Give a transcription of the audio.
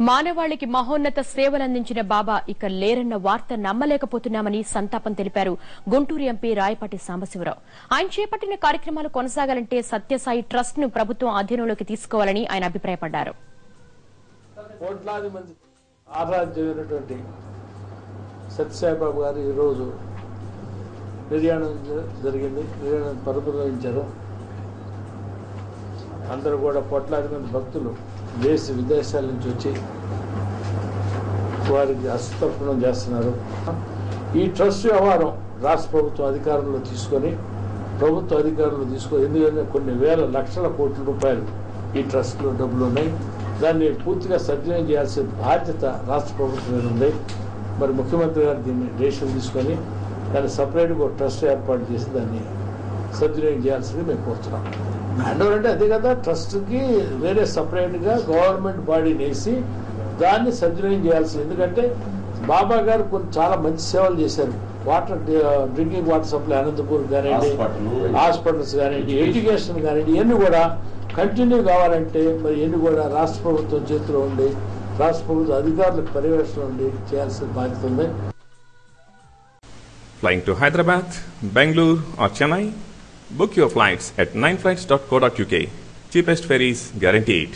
మానవాళికి మహోన్నత సేవలందించిన బాబా ఇక లేరన్న వార్త నమ్మలేకపోతున్నామని సంతాపం తెలిపారు గుంటూరు ఎంపీ రాయపాటి సాంబశివరావు. ఆయన చేపట్టిన కార్యక్రమాలు కొనసాగాలంటే సత్యసాయి ట్రస్ట్ ను ప్రభుత్వం అధీనంలోకి తీసుకోవాలని ఆయన అభిప్రాయపడ్డారు. కోట్లాది మంది ఆరాధ్యమైనటువంటి సత్యసాయిబాబు గారు ఈరోజు నిర్యాణం జరిగింది. నిర్యాణం పరిపాలించారు. అందరూ కూడా కోట్లాది మంది భక్తులు దేశ విదేశాల నుంచి వచ్చి వారికి హస్తర్పణం చేస్తున్నారు. ఈ ట్రస్ట్ వ్యవహారం రాష్ట్ర ప్రభుత్వం అధికారంలో తీసుకొని ఎందుకంటే కొన్ని వేల లక్షల కోట్ల రూపాయలు ఈ ట్రస్ట్లో డబ్బులు ఉన్నాయి. దాన్ని పూర్తిగా సద్వినియోగం చేయాల్సిన బాధ్యత రాష్ట్ర ప్రభుత్వం మీద ఉంది. మరి ముఖ్యమంత్రి గారు దీన్ని డెసిషన్ తీసుకొని దాన్ని సపరేట్గా ఒక ట్రస్ట్ ఏర్పాటు చేసి దాన్ని సద్వినియోగం చేయాల్సింది మేము కోరుతున్నాం. హ్యాండ్ ఓవర్ అంటే అదే కదా, ట్రస్ట్కి వేరే సపరేట్గా గవర్నమెంట్ బాడీని వేసి దాన్ని సద్వినియోగం చేయాల్సింది. ఎందుకంటే బాబా గారు కొన్ని చాలా మంచి సేవలు చేశారు. డ్రింకింగ్ వాటర్ సప్లై అనంతపూర్ కానివ్వండి, హాస్పిటల్స్ కానివ్వండి, ఎడ్యుకేషన్ కానివ్వండి, ఇవన్నీ కూడా కంటిన్యూ కావాలంటే మరి ఇవన్నీ కూడా రాష్ట్ర ప్రభుత్వం చేతిలో ఉండి రాష్ట్ర ప్రభుత్వ అధికారులకు పర్యవేక్షణ ఉండి చేయాల్సిన బాధ్యత ఉంది. Flying to Hyderabad, Bangalore or Chennai? Book your flights at 9flights.co.uk. Cheapest ferries guaranteed.